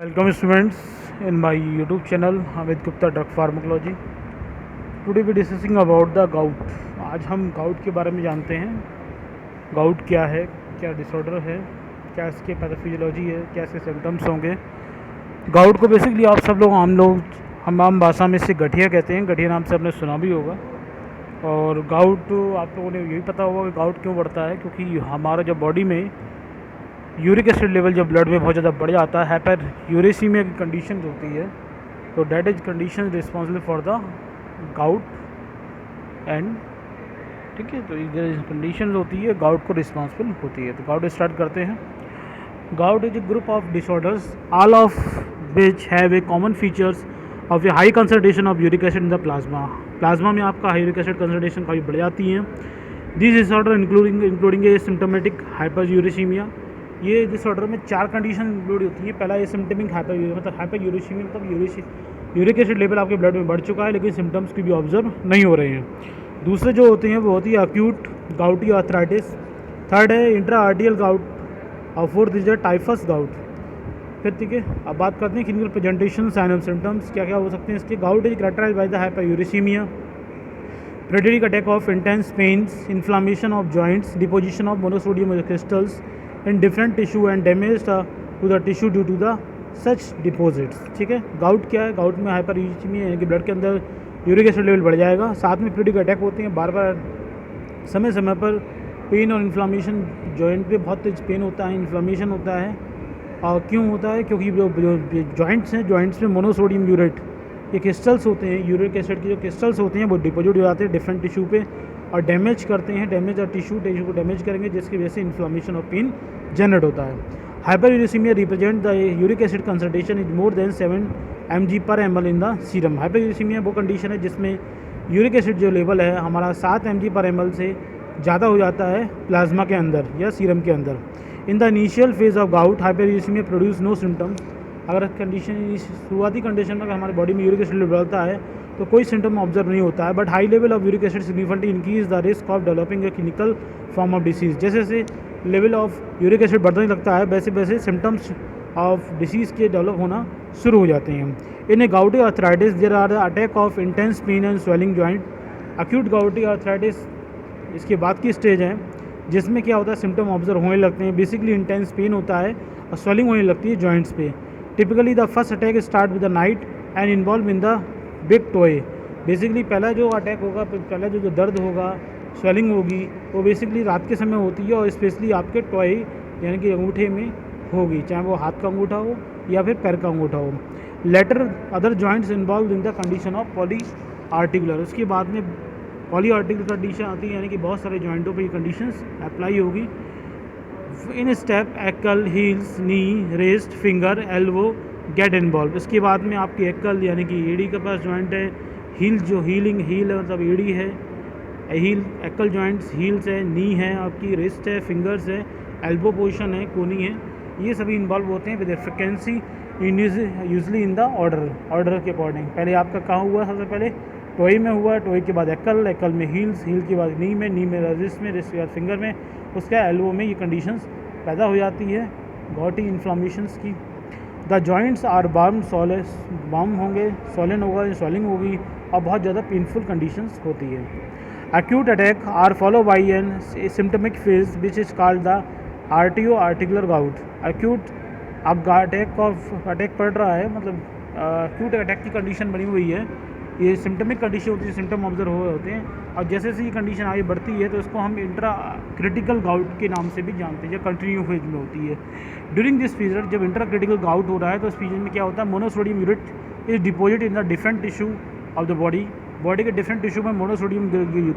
Welcome students in my YouTube channel Amit Gupta Drug Pharmacology. Today we discussing about the gout. आज हम gout के बारे में जानते हैं. gout क्या है, क्या डिसऑर्डर है, क्या इसके पैथोफिजियोलॉजी है, क्या इसके सिम्टम्स होंगे. gout को बेसिकली आप सब लोग हम आम भाषा में इसे गठिया कहते हैं. गठिया नाम से आपने सुना भी होगा. और gout आप लोगों ने यही पता होगा कि gout क्यों बढ़ता है, क्योंकि हमारा जो बॉडी में यूरिक एसिड लेवल जब ब्लड में बहुत ज़्यादा बढ़ जाता है, हाइपर यूरेसीमिया की कंडीशन होती है, तो that is condition responsible for the gout and ठीक है. तो ये कंडीशन होती है गाउट को रिस्पॉन्सिबल होती है. तो गाउट स्टार्ट करते हैं. Gout is a group of disorders all of which have a common features of a high concentration of uric acid in the plasma में आपका यूरिक एसिड कंसनट्रेशन काफ़ी बढ़ जाती है. This disorder including asymptomatic hyperuricaemia. ये disorder में 4 condition include होती है. पहला एसिम्प्टोमेटिक हाइपर यूरेसीमिया मतलब यूरिक एसिड लेवल आपके ब्लड में बढ़ चुका है लेकिन सिम्टम्स की भी ऑब्जर्व नहीं हो रहे हैं. दूसरे जो होते हैं वो होती है अक्यूट गाउटी आर्थराइटिस. थर्ड है इंट्रा आर्टियल गाउट. और फोर्थ इज टाइफस गाउट. फिर ठीक है, अब बात करते हैं clinical presentation sign of symptoms क्या क्या हो सकते हैं इसके. Gout is characterised by the hyperuricaemia, periodic attack of intense pains, inflammation of joints, deposition of monosodium crystals in different tissue and damage to the tissue due to the such deposits. ठीक है, gout क्या है. Gout में hyper यूरेसीमिया यानी कि blood के अंदर uric acid level बढ़ जाएगा. साथ में पीरियडिक अटैक होते हैं, बार बार समय समय पर पेन और इन्फ्लामेशन. जॉइंट पे बहुत तेज पेन होता है, इन्फ्लामेशन होता है. और क्यों होता है, क्योंकि जो जॉइंट्स हैं, जॉइंट्स में मोनोसोडियम यूरेट ये क्रिस्टल्स होते हैं, यूरिक एसिड के जो क्रिस्टल्स होते हैं वो डिपोजिट हो जाते हैं डिफरेंट टिश्यू पे और डैमेज करते हैं. डैमेज और टिश्यू को डैमेज करेंगे जिसकी वजह से इन्फ्लामेशन और पेन जनरेट होता है. Hyperuricaemia represent the uric acid concentration is more than 7 mg/ml in the serum. Hyperuricaemia वो कंडीशन है जिसमें यूरिक एसिड जो लेवल है हमारा 7 mg/ml से ज़्यादा हो जाता है प्लाज्मा के अंदर या सीरम के अंदर. In the initial phase of gout hyperuricaemia produce no symptoms. अगर कंडीशन शुरुआती कंडीशन में अगर हमारे बॉडी में यूरिक एसिड लेवल बढ़ता है तो कोई सिम्टम ऑब्जर्व नहीं होता है. But high level of uric acid significantly increase the risk of developing a clinical form of disease. जैसे जैसे लेवल ऑफ यूरिक एसिड बढ़ने लगता है वैसे वैसे सिम्टम्स ऑफ डिसीज़ के डेवलप होना शुरू हो जाते हैं. In a gouty arthritis there are the attack of intense pain and swelling joint. Acute gouty arthritis इसके बाद की स्टेज है जिसमें क्या होता है सिम्टम ऑब्जर्व होने लगते हैं. बेसिकली इंटेंस पेन होता है और स्वेलिंग होने लगती है जॉइंट्स पे. Typically the first attack start with the night and involve in the big toe. Basically पहला जो अटैक होगा, पहला जो दर्द होगा, स्वेलिंग होगी, वो बेसिकली रात के समय होती है और स्पेशली आपके टॉय यानी कि अंगूठे में होगी, चाहे वो हाथ का अंगूठा हो या फिर पैर का अंगूठा हो. Later other joints involve in the condition of polyarticular. उसके बाद में पॉली आर्टिकुलर कंडीशन आती है यानी कि बहुत सारे जॉइंटों पर ये कंडीशंस अप्लाई होगी. Instep ankle, heels, knee, wrist, finger, elbow get involve. इसके बाद में आपकी एक्कल यानी कि एड़ी के पास जॉइंट है, हील जो हील है मतलब एड़ी है, हील एक्कल जॉइंट्स हील्स है, नी है, आपकी रिस्ट है, फिंगर्स है, एल्बो पोजिशन है, कोनी है, ये सभी इन्वॉल्व होते हैं with frequency usually in the order के अकॉर्डिंग. पहले आपका कहाँ हुआ, सबसे पहले टोई में हुआ, टोई के बाद एक्कल, एक्कल में हील्स, हील के बाद नी में रिस्ट में, रिस्ट के बाद फिंगर में, उसका एल्बो में. ये कंडीशंस पैदा हो जाती है गॉटी इन्फ्लामेशंस की. द जॉइंट्स आर बार्म होंगे, सोलन होगा, स्वेलिंग होगी और बहुत ज़्यादा पेनफुल कंडीशंस होती है. Acute attack are followed by an symptomatic phase which is called the articular gout. Acute आपका अटैक पड़ रहा है मतलब acute अटैक की कंडीशन बनी हुई है. ये सिम्टमिक कंडीशन होती है, सिम्टम ऑब्जर्व हुए होते हैं और जैसे जैसे ये कंडीशन आगे बढ़ती है तो इसको हम इंट्रा क्रिटिकल गाउट के नाम से भी जानते हैं, जो कंटिन्यू फेज में होती है. ड्यूरिंग दिस पीरियड जब इंट्रा क्रिटिकल गाउट हो रहा है तो इस पीरियड में क्या होता है, monosodium urate is deposit in the different tissue of the body के डिफरेंट टिश्यू में मोनोसोडियम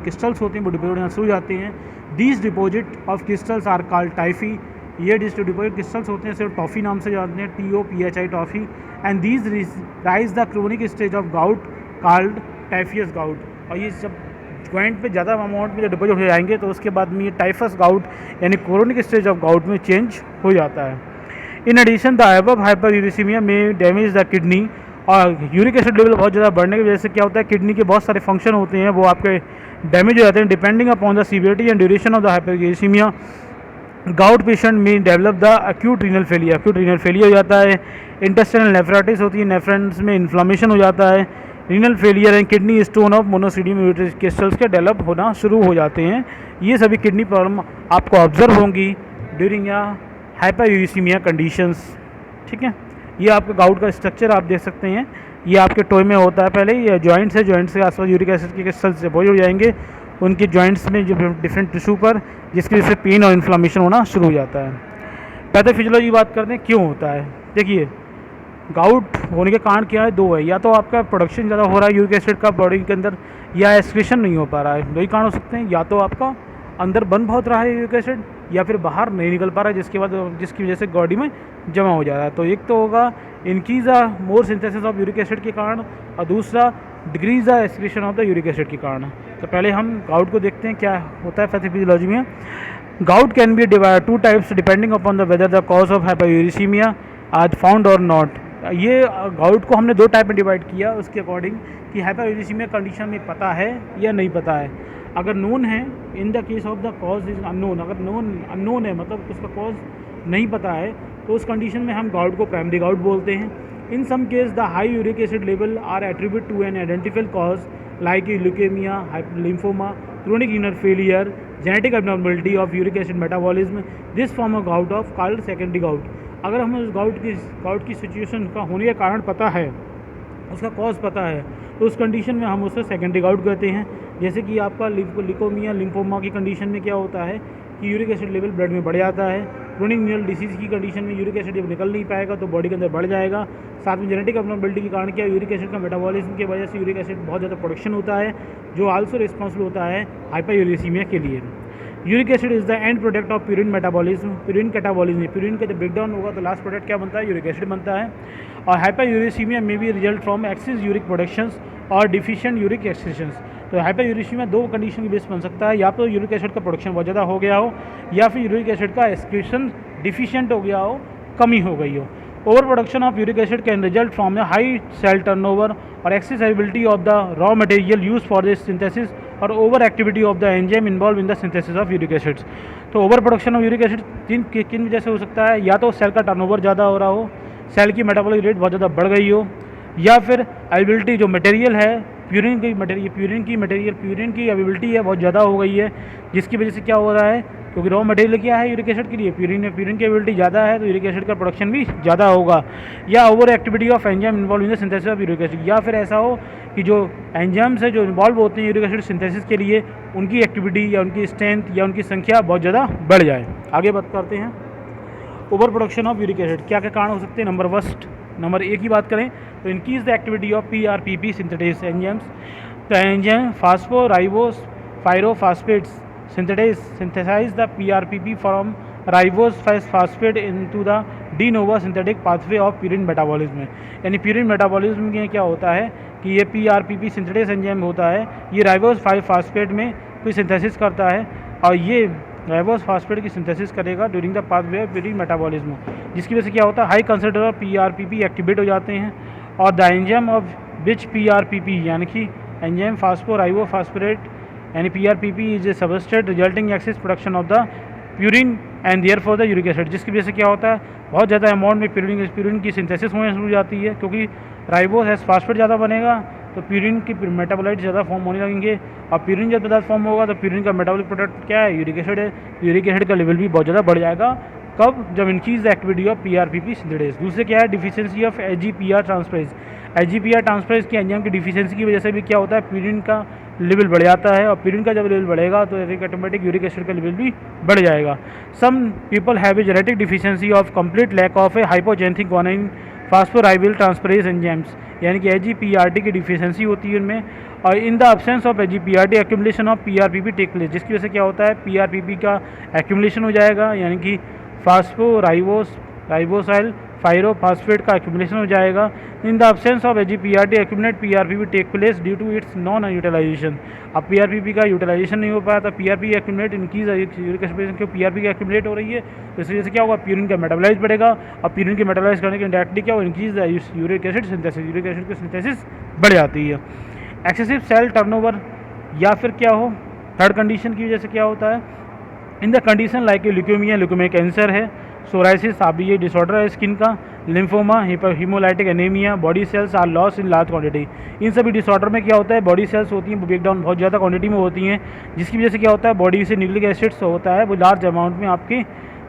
क्रिस्टल्स होते हैं, वो डिपोजिट होना शुरू हो जाते हैं. These deposit of crystals are called tophi. ये डिपोजिट क्रिस्टल्स होते हैं सिर्फ टॉफ़ी नाम से जानते हैं, TOPHI tophi. And these rise the chronic stage of gout called tophaceous gout. और ये सब जॉइंट पे ज़्यादा अमाउंट में जब डिपोजिट हो जाएंगे तो उसके बाद में ये टाइफस गाउट यानी क्रोनिक स्टेज ऑफ गाउट में चेंज हो जाता है. In addition the above hyperuricaemia में डैमेज द किडनी. और यूरिक एसिड लेवल बहुत ज़्यादा बढ़ने की वजह से क्या होता है, किडनी के बहुत सारे फंक्शन होते हैं वो आपके डैमेज हो जाते हैं. Depending upon the severity and duration of the hyperuricaemia gout patient में develop the acute renal failure, acute renal failure हो जाता है, इंटेस्टाइनल नेफ्राइटिस होती है, नेफ्रॉन्स में इन्फ्लामेशन हो जाता है, renal failure and kidney stone of monosodium crystals के डेवलप होना शुरू हो जाते हैं। ये सभी किडनी प्रॉब्लम आपको ऑब्जर्व होंगी ड्यूरिंग या हाइपरयूरेसीमिया कंडीशंस। ठीक है, ये आपका गाउट का स्ट्रक्चर आप देख सकते हैं। ये आपके टोए में होता है, पहले ये जॉइंट्स है, जॉइंट्स के आसपास यूरिक एसिड के क्रिस्टल्स डिपॉजिट हो जाएंगे उनके जॉइंट्स में जो डिफरेंट टिश्यू पर, जिसकी वजह से पेन और इन्फ्लामेशन होना शुरू हो जाता है। पैथोफिजियोलॉजी की बात करते हैं क्यों होता है। देखिए, गाउट होने के कारण क्या है, दो है, या तो आपका प्रोडक्शन ज़्यादा हो रहा है यूरिक एसिड का बॉडी के अंदर, या एक्सक्रीशन नहीं हो पा रहा है। दो ही कारण हो सकते हैं, या तो आपका अंदर बन बहुत रहा है यूरिक एसिड, या फिर बाहर नहीं निकल पा रहा है, जिसकी वजह से बॉडी में जमा हो जा रहा है। तो एक तो होगा increase more synthesis of uric acid के कारण, और दूसरा decrease the excretion of the uric acid के कारण। तो पहले हम गाउट को देखते हैं क्या होता है पैथोफिजियोलॉजी में। Gout can be divide to types depending upon the whether the cause of hyperuricaemia are found और नॉट। ये गाउट को हमने दो टाइप में डिवाइड किया उसके अकॉर्डिंग कि हाइपरयूरेसीमिया कंडीशन में पता है या नहीं पता है। अगर नोन है, in the case of the cause is unknown, अगर अननोन है मतलब उसका कॉज नहीं पता है, तो उस कंडीशन में हम गाउट को प्राइमरी गाउट बोलते हैं। In some case the high uric acid level are attribute to an identified cause like leukaemia, lymphoma, chronic renal failure, genetic abnormality of uric acid metabolism, this form of gout of called secondary gout. अगर हमें उस gout की situation का होने का कारण पता है, उसका कॉज पता है, तो उस कंडीशन में हम उसे सेकेंडरी गाउट कहते हैं। जैसे कि आपका लिकोमिया, लिम्फोमा की कंडीशन में क्या होता है कि यूरिक एसिड लेवल ब्लड में बढ़ जाता है। क्रोनिक रीनल डिसीज़ की कंडीशन में यूरिक एसिड जब निकल नहीं पाएगा तो बॉडी के अंदर बढ़ जाएगा। साथ में जेनेटिक एबनॉर्मलिटी के कारण क्या यूरिक एसिड का मेटाबॉलिज्म की वजह से यूरिक एसिड बहुत ज़्यादा प्रोडक्शन होता है, जो आल्सो रिस्पॉन्सिबल होता है हाइपरयूरेसीमिया के लिए। Uric acid is the end product of purine metabolism, purine catabolism. Purine का जब ब्रेकडाउन होगा तो लास्ट प्रोडक्ट क्या बनता है, यूरिक एसिड बनता है। और हाइपरयूरेसीमिया में भी result from excess uric productions और डिफिशिएंट यूरिक एक्सक्रीशंस। तो हाइपरयूरेसीमिया दो कंडीशन के बेस बन सकता है, या तो यूरिक एसिड का प्रोडक्शन बहुत ज़्यादा हो गया हो, या फिर यूरिक एसिड का एक्सक्रीशन डिफिशिएंट हो गया हो, कमी हो गई हो। Over production of uric acid can result from a high cell turnover और accessibility of the raw material use for this synthesis और over activity of the enzyme involve in the synthesis of uric acids. तो over production of uric acid किन वजह से हो सकता है, या तो सेल का टर्नओवर ज़्यादा हो रहा हो, सेल की मेटाबॉलिक रेट बहुत ज़्यादा बढ़ गई हो, या फिर एबिलिटी जो मटेरियल है प्यूरिन की एबिलिटी है बहुत ज़्यादा हो गई है, जिसकी वजह से क्या हो रहा है, क्योंकि रॉ मटेरियल क्या है यूरिक एसिड के लिए प्यूरिन की एबिलिटी ज़्यादा है, तो यूरिक एसिड का प्रोडक्शन भी ज़्यादा होगा। या over activity of enzyme involve in the synthesis of uric acid, या फिर ऐसा हो कि जो एंजाइम्स है जो इन्वॉल्व होते हैं यूरिक एसिड सिंथेसिस के लिए, उनकी एक्टिविटी या उनकी स्ट्रेंथ या उनकी संख्या बहुत ज़्यादा बढ़ जाए। आगे बात करते हैं over production of uric acid क्या क्या कारण हो सकते हैं। नंबर एक की बात करें तो increase the activity of PRPP synthetase enzymes. The enzyme phosphoribose pyrophosphates synthesize the PRPP from ribose phosphate into the de novo synthetic pathway of purine metabolism। यानी प्यूरिन मेटाबॉलिज्म में क्या होता है कि ये PRPP सिंथेटेज एंजाइम होता है, ये राइबोस फास्फेट में कोई सिंथेसिस करता है, और ये राइबोस फास्फेट की सिंथेसिस करेगा during the pathway of purine metabolism, जिसकी वजह से क्या होता है high concentration of PRPP activate हो जाते हैं। और the enzyme of which PRPP यानी कि एंजाइम फास्फोराइबोफॉस्फेट यानी PRPP is a substrate resulting excess production of the purine and therefore the uric acid, जिसकी वजह से क्या होता है बहुत ज़्यादा अमाउंट में प्यूरिन की सिंथेसिस होने शुरू हो जाती है, क्योंकि राइबोस एस फास्फेट ज़्यादा बनेगा तो प्यूरिन की मेटाबोलाइट ज़्यादा फॉर्म होने लगेंगे, और प्यूरिन जब ज़्यादा फॉर्म होगा तो प्यूरिन का मेटाबॉलिक प्रोडक्ट क्या है यूरिक एसिड है, यूरिक एसिड का लेवल भी बहुत ज़्यादा बढ़ जाएगा। कब, जब increase the activity of PRPP synthetase. दूसरे क्या है deficiency of AGPR transferase. AGPR transferase की एंजाइम की डिफिशियंसी की वजह से भी क्या होता है प्यूरिन का लेवल बढ़ जाता है, और प्यूरिन का जब लेवल बढ़ेगा तो ऑटोमेटिक यूरिक एसिड का लेवल भी बढ़ जाएगा। Some people have a genetic deficiency of complete lack of a hypoxanthine guanine phosphoribosyl transferase enzymes, यानी कि AGPRT की डिफिशियंसी होती है उनमें, और in the absence of AGPRT accumulation of PRPP take place, जिसकी वजह से क्या होता है PRPP का एक्यूमुलेशन हो जाएगा, यानी कि राइबोसाइल पायरोफॉस्फेट का एक्यूमुलेशन हो जाएगा। In the absence of AGPRT accumulate PRPP take place due to its non utilization. अब PRPP का यूटिलाइजेशन नहीं हो पाया तो PRP accumulate increase uric acid क्यों PRP एक्यूमुलेट हो रही है, तो इस वजह से क्या होगा प्यूरिन का मेटाबोलाइज बढ़ेगा, और प्यूरिन के मेटाबोलाइज करने के डायरेक्टली क्या हो increase uric acid synthesis, uric acid की सिंथेसिस बढ़ जाती है। एक्सेसिव सेल टर्नओवर, या फिर क्या हो थर्ड कंडीशन की वजह से क्या होता है in the condition like leukaemia cancer है, सोराइसिस आप ये डिसऑर्डर है स्किन का, lymphoma, haemolytic anaemia, body cells are loss in large quantity. इन सभी डिसऑर्डर में क्या होता है, बॉडी सेल्स होती हैं ब्रेक डाउन बहुत ज़्यादा क्वांटिटी में होती हैं, जिसकी वजह से क्या होता है बॉडी से न्यूक्लिक एसिड्स होता है वो लार्ज अमाउंट में आपके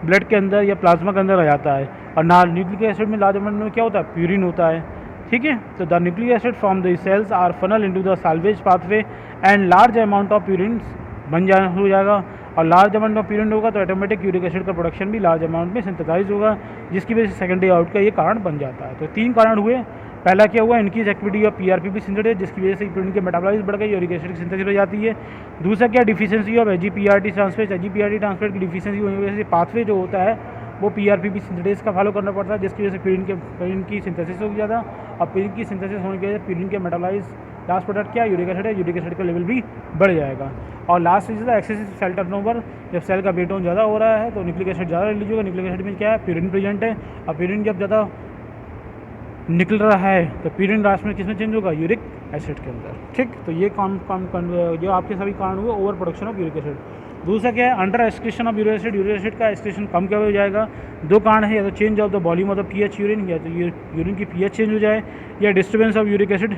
ब्लड के अंदर या प्लाज्मा के अंदर आ जाता है। और न्यूक्लिक एसिड में लार्ज अमाउंट में क्या होता है, प्यूरिन होता है, ठीक है। तो the nucleic acid from the cells are funnel into the salvage pathway and large amount of purine हो जाएगा। और लार्ज अमाउंट ऑफ प्यूरिन होगा तो ऑटोमेटिक यूरिक एसिड का प्रोडक्शन भी लार्ज अमाउंट में सिंथेसाइज होगा, जिसकी वजह से सेकेंडरी आउट का ये कारण बन जाता है। तो 3 कारण हुए। पहला क्या हुआ, इनकी एक्टिविटी ऑफ पीआरपीपी सिंथेसिस, जिसकी वजह से प्यूरिन के मेटाबॉलिज्म बढ़ गई, यूरिक एसिड की सिंथेसिस हो जाती है। दूसरा क्या, डिफिशियंसी ऑफ एजीपीआरटी ट्रांसफर, एजीपीआरटी ट्रांसफर की डिफिशियंसी होने की वजह से पाथवे जो होता है वो पीआरपीपी सिंथेसिस का फॉलो करना पड़ता है, जिसकी वजह से प्यूरिन की सिंथेसिस हो ज़्यादा, और प्यूरिन की सिंथेसिस होने की वजह से प्यूरिन के मेटाबॉलाइज लास्ट प्रोडक्ट क्या, यूरिक एसिड है, यूरिक एसिड का लेवल भी बढ़ जाएगा। और last is the excessive cell turnover, जब सेल का ब्रेकडाउन ज़्यादा हो रहा है तो न्यूक्लिक एसिड ज़्यादा रिलीज होगा। न्यूक्लिक एसिड में क्या है, प्यूरिन प्रेजेंट है, और प्यूरिन जब ज़्यादा निकल रहा है तो प्यूरिन लास्ट में किसमें चेंज होगा, यूरिक एसिड के अंदर, ठीक। तो ये जो आपके सभी कारण हुए over production of uric acid. दूसरा क्या है, under excretion of uric acid, uric acid का एक्सक्रीशन कम क्या हो जाएगा। 2 कारण है, या तो change of the volume of the pH urine, या तो यूरिन की पीएच चेंज हो जाए, या disturbance of uric acid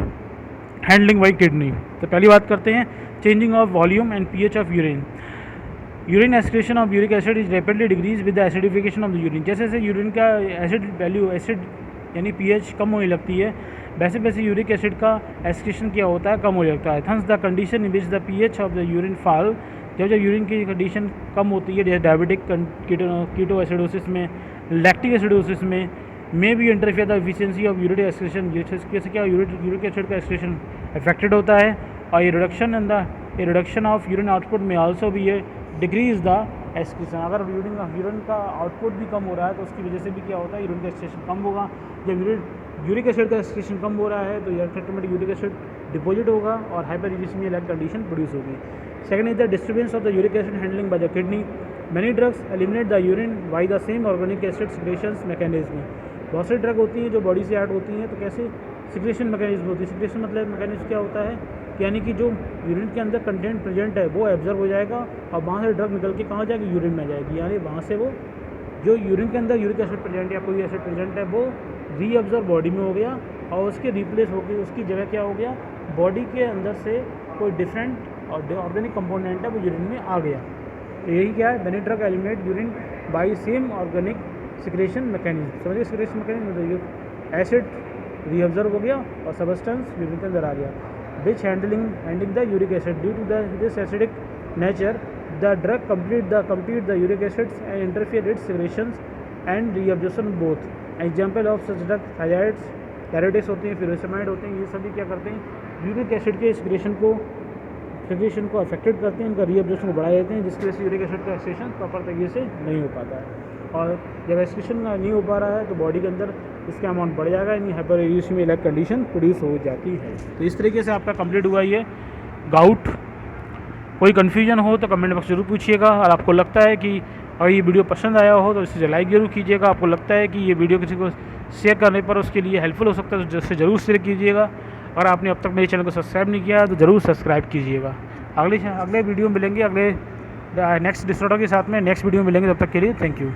handling by kidney. तो पहली बात करते हैं changing of volume and pH of urine. Urine excretion of uric acid is rapidly decrease with the acidification of the urine. जैसे जैसे यूरिन का एसिड वैल्यू, एसिड यानी pH कम होने लगती है, वैसे वैसे यूरिक एसिड का एक्सक्रीशन क्या होता है, कम हो जाता है। Thus the condition in which the pH of the urine fall, जब यूरिन की कंडीशन कम होती है, जैसे डायबिटिक कीटो एसिडोसिस में, लैक्टिक एसिडोसिस में, may be interfere the efficiency of uric excretion, जिससे क्या यूरिक एसिड का एक्सक्रीशन अफेक्टेड होता है। और ये रिडक्शन ऑफ यूरिन आउटपुट में आल्सो भी ये डिक्रीज द एक्सक्रीशन। अगर यूरिन का आउटपुट भी कम हो रहा है तो उसकी वजह से भी क्या होता है, यूरिन का एक्सक्रीशन कम होगा। जब यूरिक एसिड का एक्सक्रीशन कम हो रहा है तो ऑटोमेटिक यूरिक एसिड डिपॉजिट होगा और हाइपरयूरिसीमिया लाइक कंडीशन प्रोड्यूस होगी। Second is the disturbance of the uric acid handling by the kidney. Many drugs eliminate the urine by the same organic acid secretions mechanism. बहुत सारी drug होती हैं जो body से add होती हैं, तो कैसे सिक्रेशन मैकेनिज्म होती है। सिक्रेशन मतलब मैकेनिज्म क्या होता है, यानी कि जो यूरिन के अंदर कंटेंट प्रेजेंट है वो एब्जर्व हो जाएगा और वहाँ से ड्रग निकल के कहाँ जाएगी, यूरिन में जाएगी। यानी वहाँ से वो जो यूरिन के अंदर यूरिक एसिड प्रेजेंट या कोई एसिड प्रेजेंट है वो रीअब्जॉर्ब बॉडी में हो गया और उसके रिप्लेस हो गई, उसकी जगह क्या हो गया, बॉडी के अंदर से कोई डिफरेंट और ऑर्गेनिक कंपोनेंट है वो यूरिन में आ गया। तो यही क्या है, many drug eliminate urine by same organic secretion mechanism. समझिए सिक्रेशन मैकेनिज्म मतलब एसिड रीअब्जॉर्ब हो गया और सबस्टेंस यूरिन के अंदर आ गया, which handling the uric acid due to this acidic nature the drug complete the uric acids and interfere its secretions and reabsorption both. Example of such drug thyroids होते हैं, फिरोसेमाइड होते हैं, ये सभी क्या करते हैं, यूरिक एसिड के सिक्रेशन को अफेक्टेड करते हैं, इनका रीअब्जॉर्प्शन को बढ़ा देते हैं, जिसकी वजह से यूरिक एसिड का एक्सक्रीशन प्रॉपर तरीके से नहीं हो पाता है। और जब एक्सक्रीशन नहीं हो पा रहा है तो बॉडी के अंदर इसका अमाउंट बढ़ जाएगा, यानी हाइपरयूरिसीमिया लाइक कंडीशन प्रोड्यूस हो जाती है। तो इस तरीके से आपका कंप्लीट हुआ ये गाउट। कोई कन्फ्यूजन हो तो कमेंट बॉक्स जरूर पूछिएगा, और आपको लगता है कि अगर ये वीडियो पसंद आया हो तो इसे लाइक जरूर कीजिएगा। आपको लगता है कि ये वीडियो किसी को शेयर करने पर उसके लिए हेल्पफुल हो सकता है तो इससे ज़रूर शेयर कीजिएगा। अगर आपने अब तक मेरे चैनल को सब्सक्राइब नहीं किया तो ज़रूर सब्सक्राइब कीजिएगा। अगले वीडियो में मिलेंगे, अगले नेक्स्ट डिसऑर्डर के साथ में नेक्स्ट वीडियो में मिलेंगे। तब तक के लिए थैंक यू।